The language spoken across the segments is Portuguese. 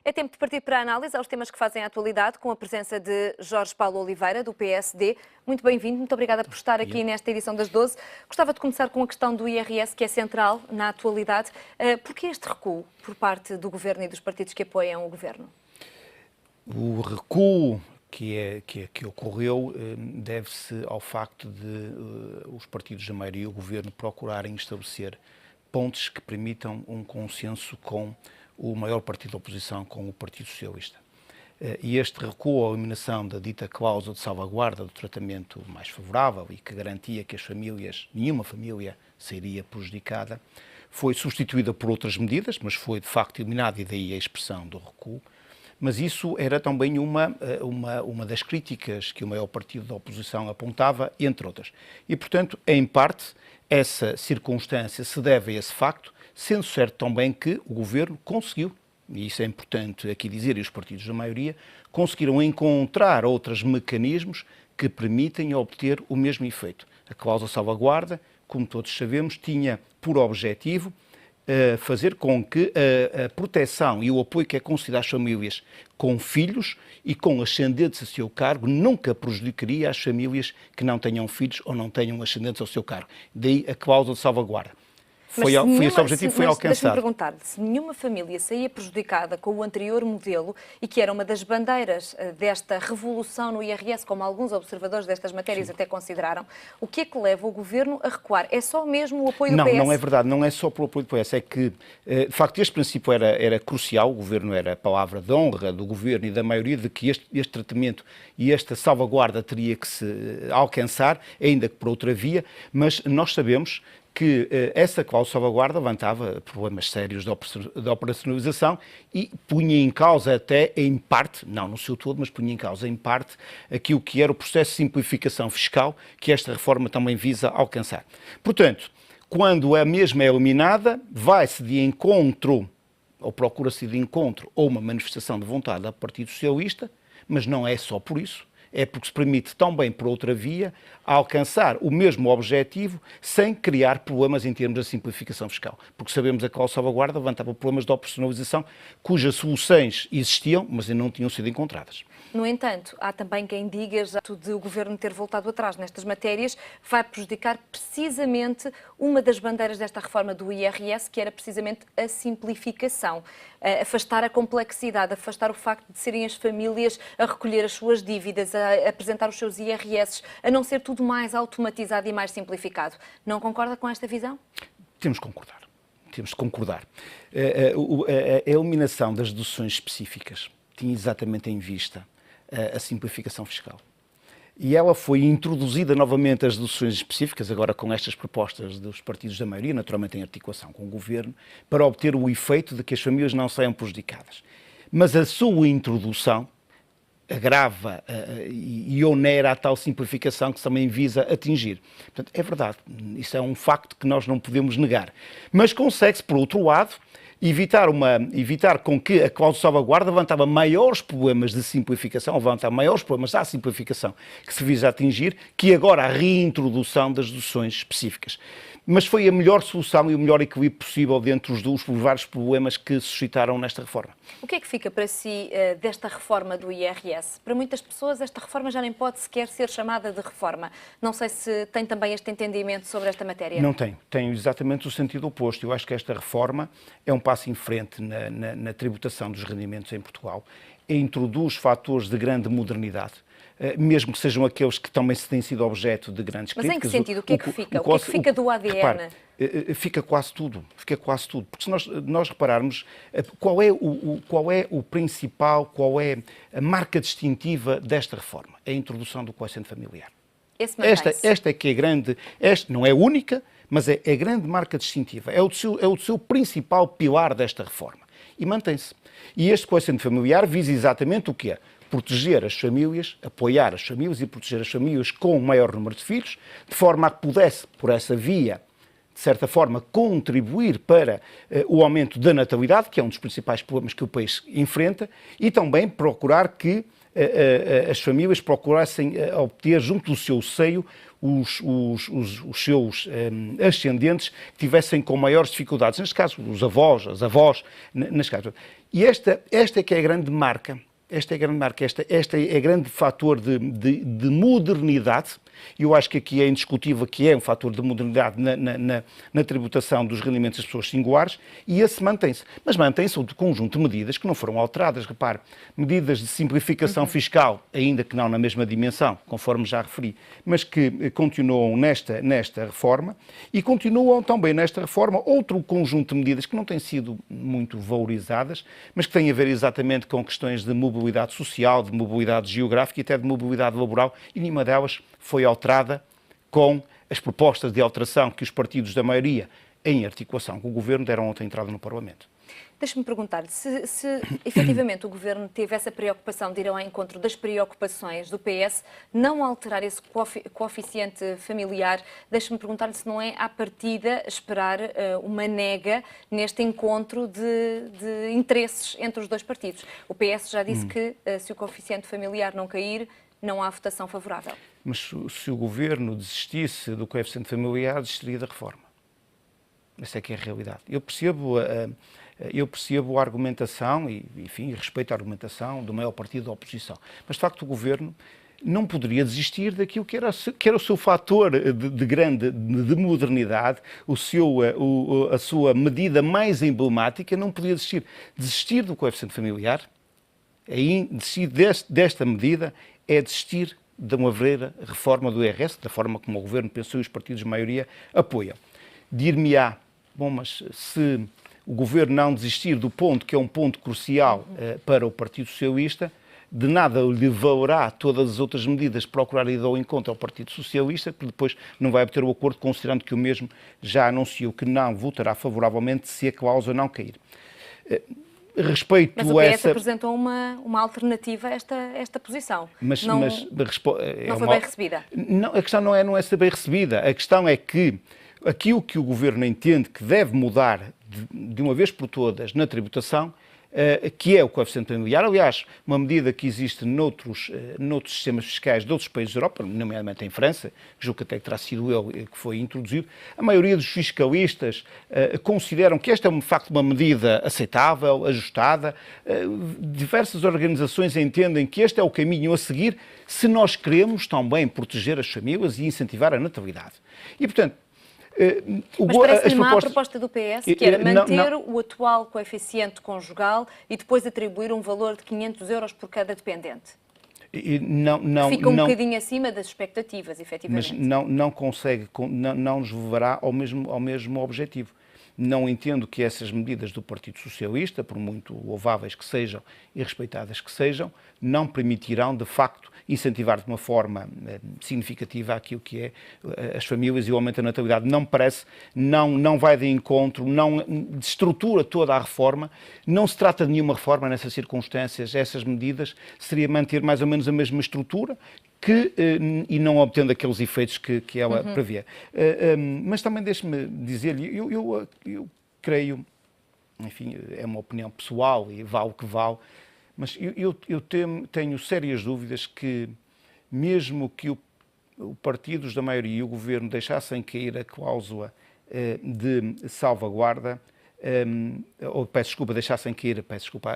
É tempo de partir para a análise aos temas que fazem a atualidade, com a presença de Jorge Paulo Oliveira, do PSD. Muito bem-vindo, muito obrigada por estar aqui nesta edição das 12. Gostava de começar com a questão do IRS, que é central na atualidade. Por que este recuo por parte do Governo e dos partidos que apoiam o Governo? O recuo que ocorreu deve-se ao facto de os partidos da maioria e o Governo procurarem estabelecer pontes que permitam um consenso com o maior partido da oposição, com o Partido Socialista. E este recuo à eliminação da dita cláusula de salvaguarda do tratamento mais favorável e que garantia que as famílias, nenhuma família sairia prejudicada, foi substituída por outras medidas, mas foi de facto eliminada e daí a expressão do recuo. Mas isso era também uma das críticas que o maior partido da oposição apontava, entre outras. E, portanto, em parte, essa circunstância se deve a esse facto, sendo certo também que o Governo conseguiu, e isso é importante aqui dizer, e os partidos da maioria, conseguiram encontrar outros mecanismos que permitem obter o mesmo efeito. A cláusula salvaguarda, como todos sabemos, tinha por objetivo fazer com que a proteção e o apoio que é concedido às famílias com filhos e com ascendentes a seu cargo nunca prejudicaria as famílias que não tenham filhos ou não tenham ascendentes ao seu cargo. Daí a cláusula de salvaguarda. Foi esse objetivo que foi alcançado. Deixa-me perguntar, se nenhuma família saía prejudicada com o anterior modelo e que era uma das bandeiras desta revolução no IRS, como alguns observadores destas matérias até consideraram, o que é que leva o Governo a recuar? É só mesmo o apoio do PS? Não é verdade, não é só pelo apoio do PS, é que, de facto, este princípio era crucial, o Governo era a palavra de honra do Governo e da maioria de que este tratamento e esta salvaguarda teria que se alcançar, ainda que por outra via, mas nós sabemos que essa cláusula de salvaguarda levantava problemas sérios de operacionalização e punha em causa até, em parte, não no seu todo, mas punha em causa em parte aquilo que era o processo de simplificação fiscal que esta reforma também visa alcançar. Portanto, quando a mesma é eliminada, vai-se de encontro, ou procura-se de encontro, ou uma manifestação de vontade do Partido Socialista, mas não é só por isso. É porque se permite também, por outra via, alcançar o mesmo objetivo sem criar problemas em termos de simplificação fiscal. Porque sabemos que a cláusula de salvaguarda levantava problemas de operacionalização cujas soluções existiam, mas ainda não tinham sido encontradas. No entanto, há também quem diga, já de o Governo ter voltado atrás nestas matérias, vai prejudicar precisamente uma das bandeiras desta reforma do IRS, que era precisamente a simplificação. Afastar a complexidade, afastar o facto de serem as famílias a recolher as suas dívidas, a apresentar os seus IRS, a não ser tudo mais automatizado e mais simplificado. Não concorda com esta visão? Temos que concordar. Temos que concordar. A eliminação das deduções específicas tinha exatamente em vista a simplificação fiscal. E ela foi introduzida novamente as deduções específicas, agora com estas propostas dos partidos da maioria, naturalmente em articulação com o Governo, para obter o efeito de que as famílias não saiam prejudicadas. Mas a sua introdução agrava e onera a tal simplificação que também visa atingir. Portanto, é verdade, isso é um facto que nós não podemos negar. Mas consegue-se, por outro lado, evitar com que a cláusula de salvaguarda levantava maiores problemas de simplificação, levanta maiores problemas à simplificação que se visa atingir, que agora a reintrodução das deduções específicas. Mas foi a melhor solução e o melhor equilíbrio possível dentre os vários problemas que suscitaram nesta reforma. O que é que fica para si desta reforma do IRS? Para muitas pessoas esta reforma já nem pode sequer ser chamada de reforma. Não sei se tem também este entendimento sobre esta matéria. Não tenho. Tenho exatamente o sentido oposto. Eu acho que esta reforma é um passo em frente na tributação dos rendimentos em Portugal e introduz fatores de grande modernidade. Mesmo que sejam aqueles que também têm sido objeto de grandes críticas. Mas em que sentido? O que é que fica? O que é que fica do ADN? Repare, fica quase tudo. Porque se nós repararmos, qual é o principal, qual é a marca distintiva desta reforma? É a introdução do quociente familiar. Esta é que é grande, esta não é única, mas é a grande marca distintiva. É o seu principal pilar desta reforma. E mantém-se. E este quociente familiar visa exatamente o quê? Proteger as famílias, apoiar as famílias e proteger as famílias com um maior número de filhos, de forma a que pudesse, por essa via, de certa forma, contribuir para o aumento da natalidade, que é um dos principais problemas que o país enfrenta, e também procurar que as famílias procurassem obter junto do seu seio os seus ascendentes tivessem com maiores dificuldades, neste caso os avós, as avós, neste caso. E esta é que é a grande marca. Esta é a grande fator de modernidade, e eu acho que aqui é indiscutível que é um fator de modernidade na tributação dos rendimentos das pessoas singulares, e esse mantém-se. Mas mantém-se um conjunto de medidas que não foram alteradas, repare, medidas de simplificação fiscal, ainda que não na mesma dimensão, conforme já referi, mas que continuam nesta reforma, e continuam também nesta reforma outro conjunto de medidas que não têm sido muito valorizadas, mas que têm a ver exatamente com questões de mobilidade social, de mobilidade geográfica e até de mobilidade laboral, e nenhuma delas foi alterada com as propostas de alteração que os partidos da maioria, em articulação com o Governo, deram ontem entrada no Parlamento. Deixe-me perguntar-lhe se efetivamente o Governo teve essa preocupação de ir ao encontro das preocupações do PS, não alterar esse coeficiente familiar. Deixe-me perguntar-lhe se não é, à partida, esperar uma nega neste encontro de interesses entre os dois partidos. O PS já disse que, se o coeficiente familiar não cair, não há votação favorável. Mas se o Governo desistisse do coeficiente familiar, desistiria da reforma. Essa é que é a realidade. Eu percebo a argumentação e, enfim, respeito a argumentação do maior partido da oposição. Mas, de facto, o Governo não poderia desistir daquilo que era o seu fator de modernidade, a sua medida mais emblemática, não podia desistir do coeficiente familiar. Desistir desta medida é desistir de uma verdadeira reforma do IRS, da forma como o Governo pensou e os partidos de maioria apoiam. Dir-me-á, bom, mas se o Governo não desistir do ponto que é um ponto crucial para o Partido Socialista, de nada lhe valerá todas as outras medidas procurar ir ao encontro ao Partido Socialista, que depois não vai obter o acordo, considerando que o mesmo já anunciou que não votará favoravelmente se a cláusula não cair. Mas o PS apresentou uma alternativa a esta posição. Não foi bem recebida? Não, a questão não é ser bem recebida. A questão é que aquilo que o Governo entende que deve mudar de uma vez por todas na tributação, que é o coeficiente familiar, aliás, uma medida que existe noutros sistemas fiscais de outros países da Europa, nomeadamente em França, que julgo que até terá sido ele que foi introduzido. A maioria dos fiscalistas consideram que esta é, de facto, uma medida aceitável, ajustada. Diversas organizações entendem que este é o caminho a seguir se nós queremos também proteger as famílias e incentivar a natalidade. E, portanto, mas parece-lhe má a proposta do PS, que era manter o atual coeficiente conjugal e depois atribuir um valor de 500 euros por cada dependente. Fica um bocadinho acima das expectativas, efetivamente. Mas não consegue, não nos levará ao mesmo objetivo. Não entendo que essas medidas do Partido Socialista, por muito louváveis que sejam e respeitadas que sejam, não permitirão, de facto, incentivar de uma forma significativa aquilo que é as famílias e o aumento da natalidade. Não me parece, não vai de encontro, não destrutura toda a reforma. Não se trata de nenhuma reforma nessas circunstâncias. Essas medidas seria manter mais ou menos a mesma estrutura, e não obtendo aqueles efeitos que ela prevê. Mas também deixe-me dizer-lhe, eu creio, enfim, é uma opinião pessoal e vale o que vale, mas eu tenho sérias dúvidas que, mesmo que o partidos da maioria e o Governo deixassem cair a cláusula de salvaguarda, deixassem cair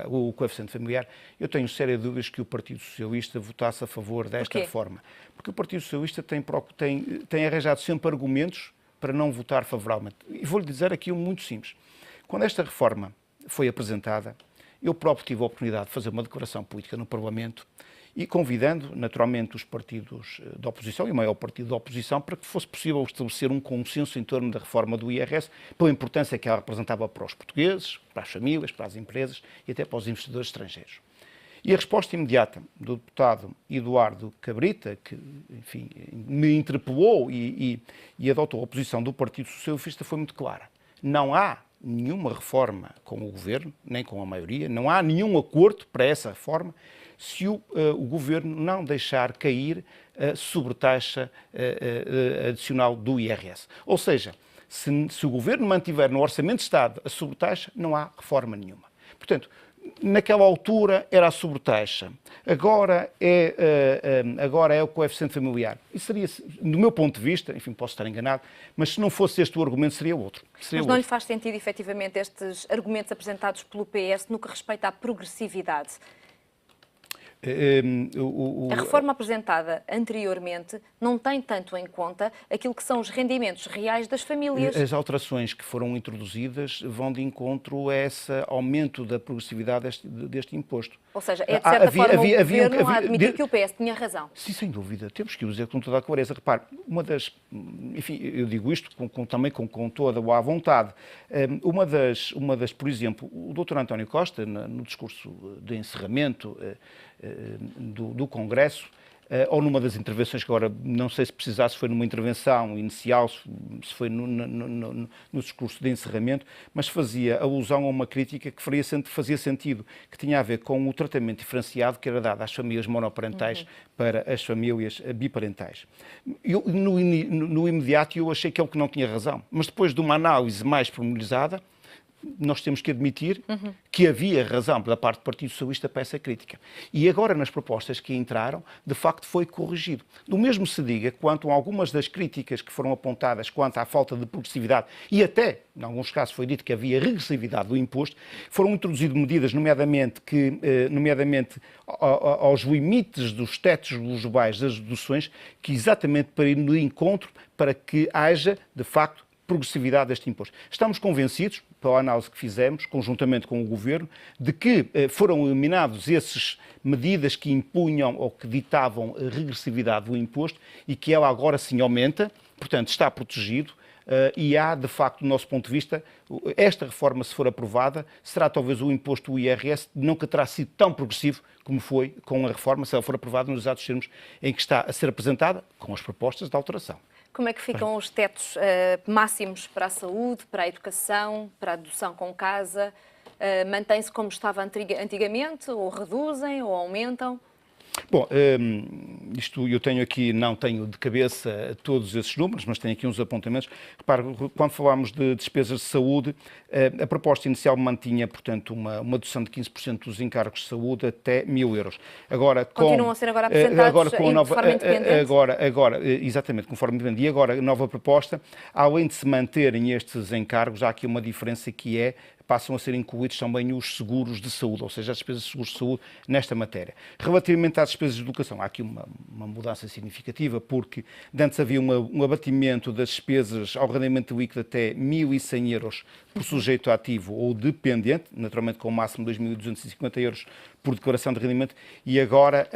o coeficiente familiar, eu tenho sérias dúvidas que o Partido Socialista votasse a favor desta reforma. Porque o Partido Socialista tem arranjado sempre argumentos para não votar favoravelmente. E vou-lhe dizer aqui um muito simples. Quando esta reforma foi apresentada, eu próprio tive a oportunidade de fazer uma declaração política no Parlamento e convidando, naturalmente, os partidos da oposição e o maior partido da oposição para que fosse possível estabelecer um consenso em torno da reforma do IRS, pela importância que ela representava para os portugueses, para as famílias, para as empresas e até para os investidores estrangeiros. E a resposta imediata do deputado Eduardo Cabrita, que, enfim, me interpelou e adotou a posição do Partido Socialista, foi muito clara. Não há nenhuma reforma com o Governo, nem com a maioria, não há nenhum acordo para essa reforma se o Governo não deixar cair a sobretaxa adicional do IRS. Ou seja, se o Governo mantiver no Orçamento de Estado a sobretaxa, não há reforma nenhuma. Portanto, naquela altura era a sobretaxa, agora é o coeficiente familiar. Isso seria, do meu ponto de vista, enfim, posso estar enganado, mas se não fosse este o argumento, seria outro. Mas não lhe faz sentido, efetivamente, estes argumentos apresentados pelo PS no que respeita à progressividade? A reforma apresentada anteriormente não tem tanto em conta aquilo que são os rendimentos reais das famílias. As alterações que foram introduzidas vão de encontro a esse aumento da progressividade deste imposto. Ou seja, é de certa forma o Governo a admitir que o PS tinha razão. Sim, sem dúvida. Temos que o dizer com toda a clareza. Repare, enfim, eu digo isto também com toda a boa vontade. Uma das, por exemplo, o Dr. António Costa, no discurso de encerramento do Congresso, ou numa das intervenções que agora não sei se precisasse, foi numa intervenção inicial, se foi no discurso de encerramento, mas fazia alusão a uma crítica que fazia sentido, que tinha a ver com o tratamento diferenciado que era dado às famílias monoparentais para as famílias biparentais. No imediato eu achei que ele que não tinha razão, mas depois de uma análise mais pormenorizada, nós temos que admitir que havia razão da parte do Partido Socialista para essa crítica. E agora, nas propostas que entraram, de facto foi corrigido. Do mesmo se diga quanto a algumas das críticas que foram apontadas quanto à falta de progressividade e até, em alguns casos, foi dito que havia regressividade do imposto, foram introduzidas medidas, nomeadamente aos limites dos tetos globais das deduções, que exatamente para ir no encontro para que haja, de facto, progressividade deste imposto. Estamos convencidos, pela análise que fizemos, conjuntamente com o Governo, de que foram eliminadas essas medidas que impunham ou que ditavam a regressividade do imposto e que ela agora sim aumenta, portanto está protegido e há, de facto, do nosso ponto de vista, esta reforma, se for aprovada, será talvez o imposto do IRS nunca terá sido tão progressivo como foi com a reforma, se ela for aprovada nos exatos termos em que está a ser apresentada, com as propostas de alteração. Como é que ficam os tetos máximos para a saúde, para a educação, para a dedução com casa? Mantém-se como estava antigamente, ou reduzem, ou aumentam? Bom, isto eu tenho aqui, não tenho de cabeça todos esses números, mas tenho aqui uns apontamentos. Repare, quando falámos de despesas de saúde, a proposta inicial mantinha, portanto, uma dedução de 15% dos encargos de saúde até 1.000 euros. Agora, continuam a ser agora apresentados de forma independente? Exatamente, conforme independente. E agora, a nova proposta, além de se manterem estes encargos, há aqui uma diferença que passam a ser incluídos também os seguros de saúde, ou seja, as despesas de seguros de saúde nesta matéria. Relativamente às despesas de educação, há aqui uma mudança significativa, porque antes havia um abatimento das despesas ao rendimento líquido até 1.100 euros por sujeito ativo ou dependente, naturalmente com o máximo de 2.250 euros por declaração de rendimento, e agora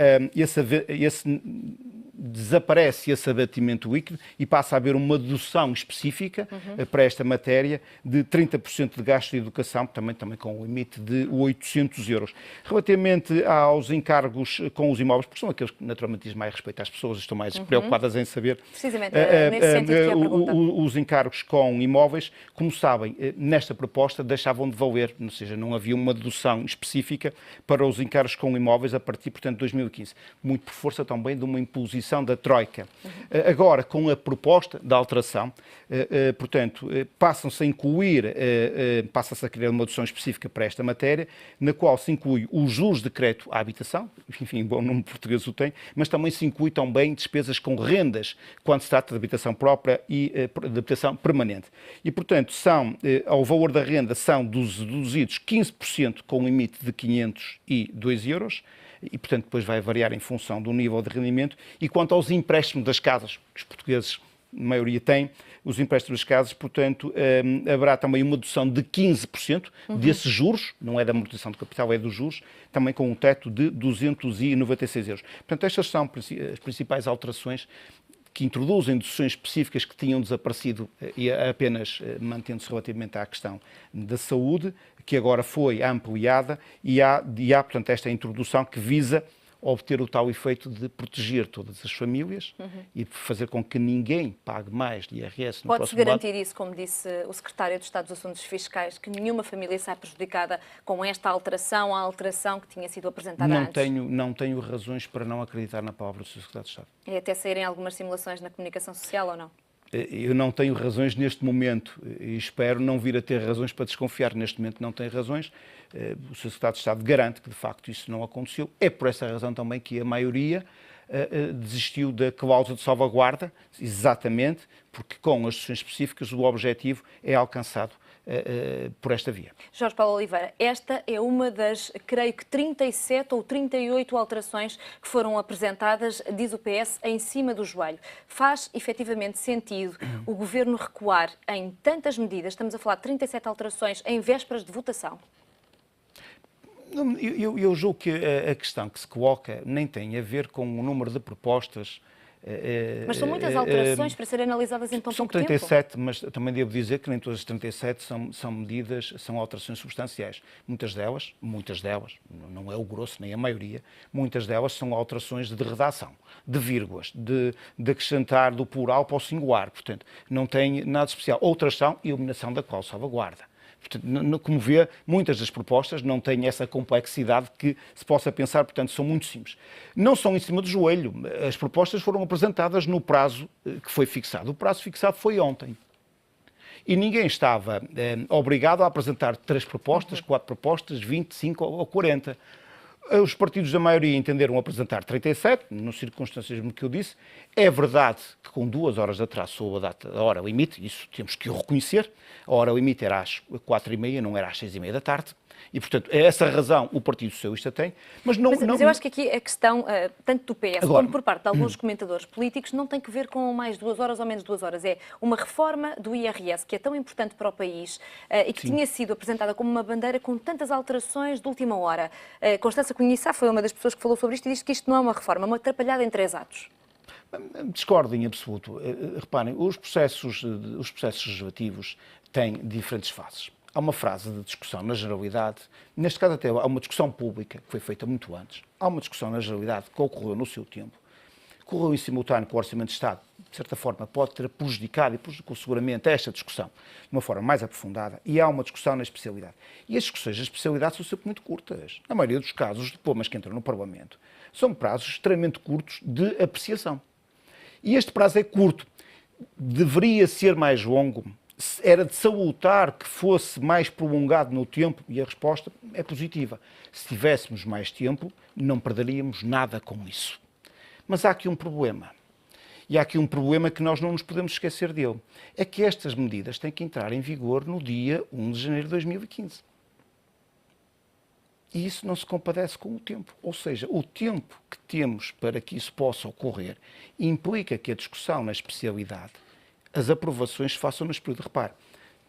desaparece esse abatimento líquido e passa a haver uma dedução específica para esta matéria de 30% de gasto de educação, também com um limite de 800 euros. Relativamente aos encargos com os imóveis, porque são aqueles que naturalmente dizem mais respeito às pessoas, estão mais preocupadas em saber. Precisamente, nesse sentido que é a pergunta. Os encargos com imóveis, como sabem, nesta proposta deixavam de valer, ou seja, não havia uma dedução específica para os encargos com imóveis a partir, portanto, de 2015. Muito por força também de uma imposição da Troika. Agora, com a proposta da alteração, portanto, passa-se a criar uma dedução específica para esta matéria, na qual se inclui os juros de crédito à habitação, enfim, bom nome português o tem, mas também se inclui também despesas com rendas, quando se trata de habitação própria e de habitação permanente. E, portanto, ao valor da renda são deduzidos 15% com um limite de 502 euros, e, portanto, depois vai variar em função do nível de rendimento. E quanto aos empréstimos das casas, que os portugueses, a maioria têm, os empréstimos das casas, portanto, haverá também uma dedução de 15% desses juros, não é da amortização de capital, é dos juros, também com um teto de 296 euros. Portanto, estas são as principais alterações que introduzem deduções específicas que tinham desaparecido e apenas mantendo-se relativamente à questão da saúde, que agora foi ampliada e há, portanto, esta introdução que visa obter o tal efeito de proteger todas as famílias e fazer com que ninguém pague mais de IRS no próximo ano. Pode-se garantir isso, como disse o Secretário de Estado dos Assuntos Fiscais, que nenhuma família sai prejudicada com esta alteração, a alteração que tinha sido apresentada antes? Não tenho razões para não acreditar na palavra do Sr. Secretário de Estado. E até saírem algumas simulações na comunicação social ou não? Eu não tenho razões neste momento e espero não vir a ter razões para desconfiar. Neste momento não tenho razões. O Sr. Secretário de Estado garante que, de facto, isso não aconteceu. É por essa razão também que a maioria desistiu da cláusula de salvaguarda, exatamente porque com as sessões específicas o objetivo é alcançado por esta via. Jorge Paulo Oliveira, esta é uma das, creio que 37 ou 38 alterações que foram apresentadas, diz o PS, em cima do joelho. Faz efetivamente sentido o Governo recuar em tantas medidas, estamos a falar de 37 alterações em vésperas de votação? Eu julgo que a questão que se coloca nem tem a ver com o número de propostas. Mas são muitas alterações para serem analisadas em tão pouco tempo. São 37, mas também devo dizer que nem todas as 37 são medidas, são alterações substanciais. Muitas delas, não é o grosso nem a maioria, muitas delas são alterações de redação, de vírgulas, de acrescentar do plural para o singular. Portanto, não tem nada especial. Outras são eliminação da cláusula de salvaguarda. Portanto, como vê, muitas das propostas não têm essa complexidade que se possa pensar, portanto, são muito simples. Não são em cima do joelho. As propostas foram apresentadas no prazo que foi fixado. O prazo fixado foi ontem. E ninguém estava obrigado a apresentar 3 propostas, 4 propostas, 25 ou 40. Os partidos da maioria entenderam apresentar 37, nas circunstâncias que eu disse. É verdade que com 2 horas de atraso sobre a hora limite, isso temos que o reconhecer, a hora limite era às 4h30, não era às 6h30 da tarde, e, portanto, é essa razão o Partido Socialista tem, mas não... Mas eu acho que aqui a questão, tanto do PS como por parte de alguns comentadores políticos, não tem que ver com mais 2 horas ou menos 2 horas. É uma reforma do IRS, que é tão importante para o país e que tinha sido apresentada como uma bandeira com tantas alterações de última hora. Constança Cunhissá foi uma das pessoas que falou sobre isto e disse que isto não é uma reforma, é uma atrapalhada em 3 atos. Discordo em absoluto. Reparem, os processos legislativos têm diferentes fases. Há uma fase de discussão na generalidade, neste caso até há uma discussão pública, que foi feita muito antes, há uma discussão na generalidade que ocorreu no seu tempo, ocorreu em simultâneo com o Orçamento de Estado, de certa forma pode ter prejudicado e prejudicou seguramente esta discussão de uma forma mais aprofundada, e há uma discussão na especialidade. E as discussões na especialidade são sempre muito curtas. Na maioria dos casos, os diplomas que entram no Parlamento são prazos extremamente curtos de apreciação. E este prazo é curto. Deveria ser mais longo. Era de salutar que fosse mais prolongado no tempo, e a resposta é positiva. Se tivéssemos mais tempo, não perderíamos nada com isso. Mas há aqui um problema. E há aqui um problema que nós não nos podemos esquecer dele. É que estas medidas têm que entrar em vigor no dia 1 de janeiro de 2015. E isso não se compadece com o tempo. Ou seja, o tempo que temos para que isso possa ocorrer implica que a discussão na especialidade, as aprovações se façam neste período. Repare,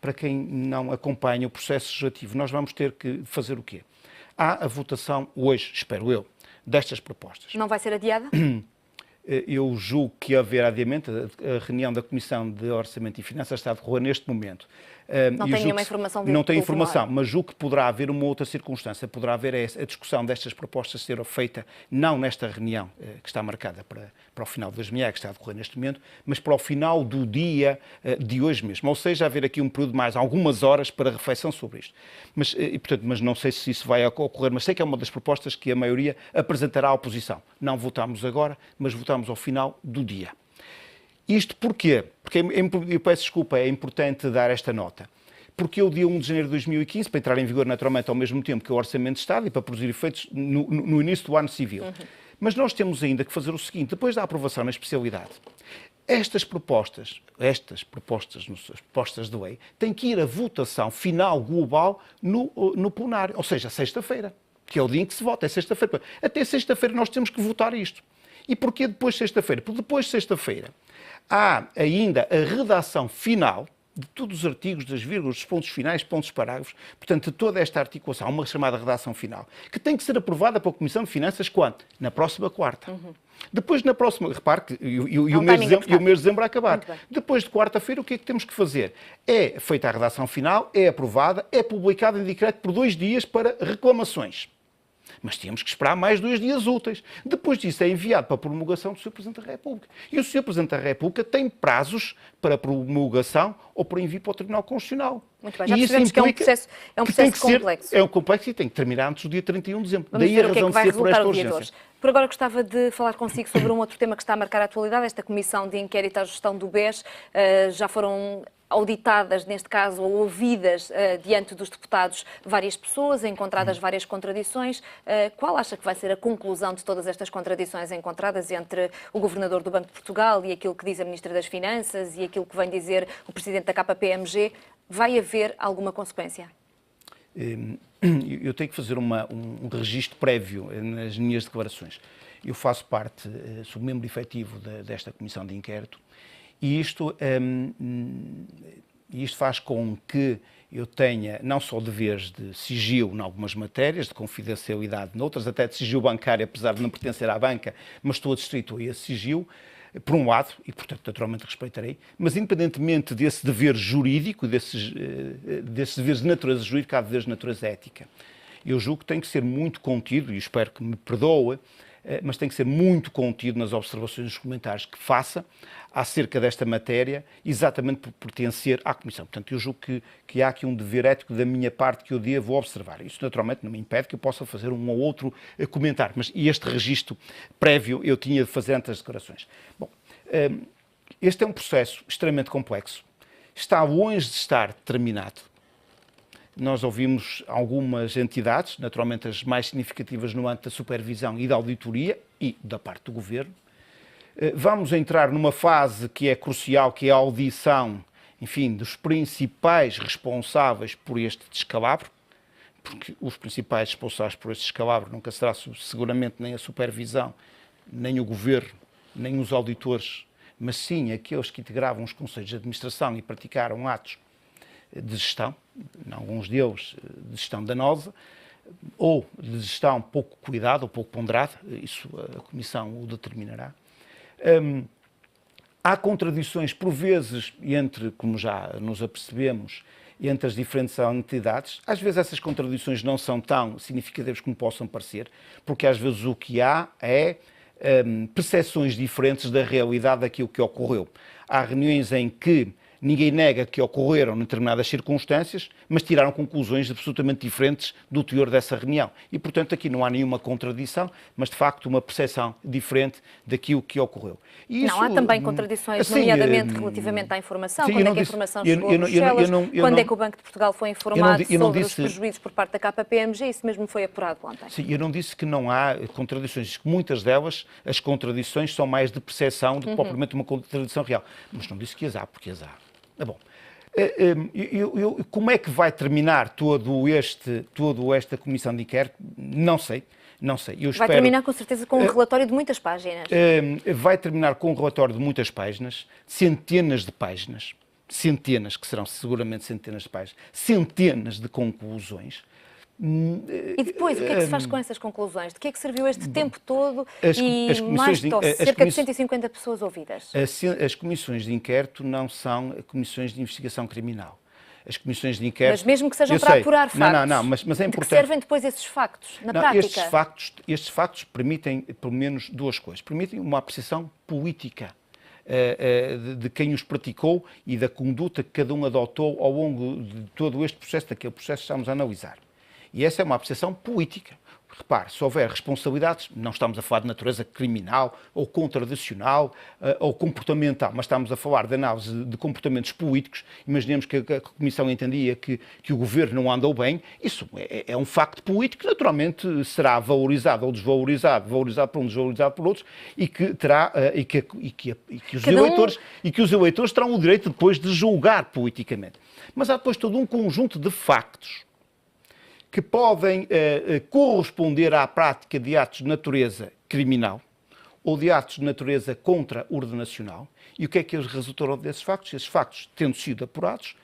para quem não acompanha o processo legislativo, nós vamos ter que fazer o quê? Há a votação hoje, espero eu, destas propostas. Não vai ser adiada? Eu julgo que haver adiamento, a reunião da Comissão de Orçamento e Finanças está a decorrer neste momento. Não tem nenhuma informação? Não tem informação, mas julgo que poderá haver uma outra circunstância. Poderá haver a discussão destas propostas ser feita não nesta reunião que está marcada para o final das manhãs, que está a decorrer neste momento, mas para o final do dia de hoje mesmo. Ou seja, haver aqui um período de mais algumas horas para reflexão sobre isto. Mas não sei se isso vai ocorrer, mas sei que é uma das propostas que a maioria apresentará à oposição. Não votamos agora, mas votamos ao final do dia. Isto porquê? Porque, eu peço desculpa, é importante dar esta nota. Porque o dia 1 de janeiro de 2015, para entrar em vigor naturalmente ao mesmo tempo que o Orçamento de Estado e para produzir efeitos no início do ano civil. Mas nós temos ainda que fazer o seguinte, depois da aprovação na especialidade, estas propostas de lei, têm que ir à votação final global no plenário, ou seja, sexta-feira, que é o dia em que se vota, é sexta-feira. Até sexta-feira nós temos que votar isto. E porquê depois de sexta-feira? Porque depois de sexta-feira há ainda a redação final de todos os artigos, das vírgulas, dos pontos finais, pontos parágrafos, portanto, de toda esta articulação, uma chamada redação final, que tem que ser aprovada pela Comissão de Finanças quando? Na próxima quarta. Depois, na próxima, repare que o mês de dezembro a acabar. Depois de quarta-feira, o que é que temos que fazer? É feita a redação final, é aprovada, é publicada em decreto por 2 dias para reclamações. Mas tínhamos que esperar mais 2 dias úteis. Depois disso é enviado para a promulgação do Sr. Presidente da República. E o Sr. Presidente da República tem prazos para promulgação ou para envio para o Tribunal Constitucional. Muito bem, já percebemos que é um processo complexo. É um complexo e tem que terminar antes do dia 31 de dezembro. Vamos Daí a ver o que é razão que vai de ser por esta resultar o dia de urgência. hoje. Por agora gostava de falar consigo sobre um outro tema que está a marcar a atualidade, esta comissão de inquérito à gestão do BES. Já foram auditadas, neste caso, ou ouvidas diante dos deputados várias pessoas, encontradas várias contradições. Qual acha que vai ser a conclusão de todas estas contradições encontradas entre o Governador do Banco de Portugal e aquilo que diz a Ministra das Finanças e aquilo que vem dizer o Presidente da KPMG? Vai haver alguma consequência? Eu tenho que fazer um registro prévio nas minhas declarações. Eu faço parte, sou membro efetivo desta comissão de inquérito e isto faz com que eu tenha não só deveres de sigilo em algumas matérias, de confidencialidade noutras, até de sigilo bancário, apesar de não pertencer à banca, mas estou adstrito a esse sigilo, por um lado, e portanto naturalmente respeitarei, mas independentemente desse dever jurídico, desses deveres de natureza jurídica, há deveres de natureza ética. Eu julgo que tem que ser muito contido, e espero que me perdoe, mas tem que ser muito contido nas observações e nos comentários que faça acerca desta matéria, exatamente por pertencer à Comissão. Portanto, eu julgo que há aqui um dever ético da minha parte que eu devo observar. Isso, naturalmente, não me impede que eu possa fazer um ou outro comentário, mas este registro prévio eu tinha de fazer antes das declarações. Bom, este é um processo extremamente complexo. Está longe de estar terminado. Nós ouvimos algumas entidades, naturalmente as mais significativas no âmbito da supervisão e da auditoria e da parte do Governo. Vamos entrar numa fase que é crucial, que é a audição, enfim, dos principais responsáveis por este descalabro, porque os principais responsáveis por este descalabro nunca será seguramente nem a supervisão, nem o Governo, nem os auditores, mas sim aqueles que integravam os conselhos de administração e praticaram atos de gestão, alguns deles de gestão danosa, ou de gestão pouco cuidada ou pouco ponderada, isso a Comissão o determinará. Há contradições, por vezes, entre, como já nos apercebemos, entre as diferentes entidades. Às vezes essas contradições não são tão significativas como possam parecer, porque às vezes o que há é percepções diferentes da realidade daquilo que ocorreu. Há reuniões em que ninguém nega que ocorreram em determinadas circunstâncias, mas tiraram conclusões absolutamente diferentes do teor dessa reunião. E, portanto, aqui não há nenhuma contradição, mas, de facto, uma percepção diferente daquilo que ocorreu. E isso, não, há também contradições, nomeadamente relativamente à informação. Quando é que a informação chegou a Bruxelas? Quando é que o Banco de Portugal foi informado sobre os prejuízos por parte da KPMG? Isso mesmo foi apurado ontem. Sim, eu não disse que não há contradições. Muitas delas, as contradições são mais de percepção do que propriamente uma contradição real. Mas não disse que as há, porque as há. Bom, como é que vai terminar toda esta comissão de inquérito? Não sei. Vai terminar com certeza com um relatório de muitas páginas. Vai terminar com um relatório de muitas páginas, centenas de páginas, que serão seguramente centenas de páginas, centenas de conclusões. E depois, o que é que se faz com essas conclusões? De que é que serviu este tempo todo e mais de cerca de 150 pessoas ouvidas? As comissões de inquérito não são comissões de investigação criminal. As comissões de inquérito... Mas mesmo que sejam para apurar factos, mas é importante... De que servem depois esses factos, na prática? Estes factos permitem, pelo menos, duas coisas. Permitem uma apreciação política de quem os praticou e da conduta que cada um adotou ao longo de todo este processo, daquele processo que estamos a analisar. E essa é uma apreciação política. Repare, se houver responsabilidades, não estamos a falar de natureza criminal ou contradicional ou comportamental, mas estamos a falar de análise de comportamentos políticos. Imaginemos que a Comissão entendia que o Governo não andou bem. Isso é um facto político que naturalmente será valorizado ou desvalorizado, valorizado por uns, desvalorizado por outros, e que terá e que os eleitores terão o direito depois de julgar politicamente. Mas há depois todo um conjunto de factos que podem corresponder à prática de atos de natureza criminal ou de atos de natureza contra-ordenacional. E o que é que eles resultaram desses factos? Esses factos, tendo sido apurados,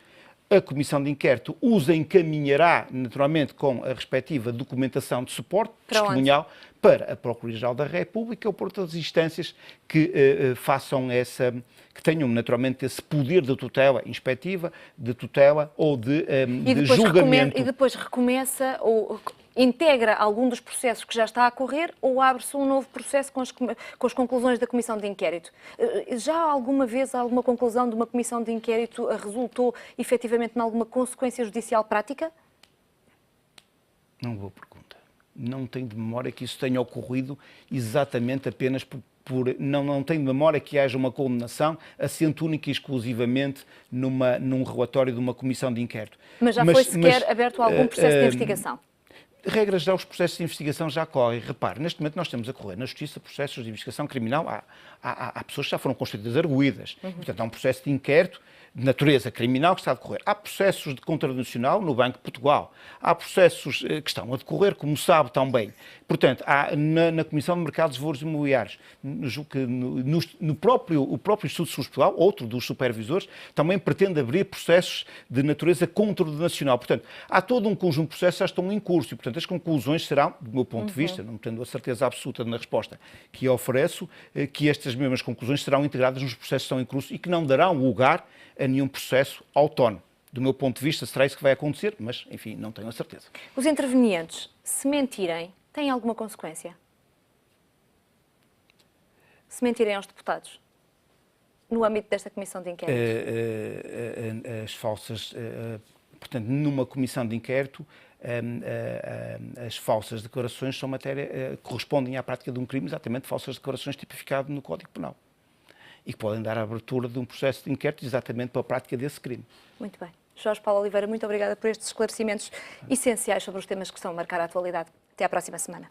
a Comissão de Inquérito os encaminhará, naturalmente, com a respectiva documentação de suporte testemunhal para a Procuradoria-Geral da República ou por outras instâncias que façam que tenham, naturalmente, esse poder de tutela inspectiva, de tutela ou de julgamento. E depois recomeça ou integra algum dos processos que já está a correr ou abre-se um novo processo com as conclusões da Comissão de Inquérito? Já alguma vez alguma conclusão de uma Comissão de Inquérito resultou efetivamente em alguma consequência judicial prática? Não boa pergunta. não tenho de memória que isso tenha ocorrido exatamente apenas não tenho de memória que haja uma condenação assente única e exclusivamente num relatório de uma comissão de inquérito. Mas já foi sequer aberto algum processo de investigação? Regras já, os processos de investigação já correm. Repare, neste momento nós temos a correr na Justiça processos de investigação criminal. Há pessoas que já foram constituídas arguídas. Portanto, há um processo de inquérito de natureza criminal que está a decorrer. Há processos de contradicional no Banco de Portugal. Há processos que estão a decorrer, como sabe tão bem. Portanto, há na Comissão de Mercados de Valores Imobiliários, o próprio Instituto de Seguros de Portugal, outro dos supervisores, também pretende abrir processos de natureza contradicional. Portanto, há todo um conjunto de processos que já estão em curso e, portanto, as conclusões serão, do meu ponto de vista, não tendo a certeza absoluta na resposta que eu ofereço, que estas mesmas conclusões serão integradas nos processos que estão em curso e que não darão lugar a nenhum processo autónomo. Do meu ponto de vista, será isso que vai acontecer, mas, enfim, não tenho a certeza. Os intervenientes, se mentirem, têm alguma consequência? Se mentirem aos deputados, no âmbito desta comissão de inquérito? Portanto, numa comissão de inquérito, as falsas declarações são correspondem à prática de um crime, exatamente falsas declarações tipificado no Código Penal. E que podem dar a abertura de um processo de inquérito exatamente para a prática desse crime. Muito bem. Jorge Paulo Oliveira, muito obrigada por estes esclarecimentos essenciais sobre os temas que estão a marcar a atualidade. Até à próxima semana.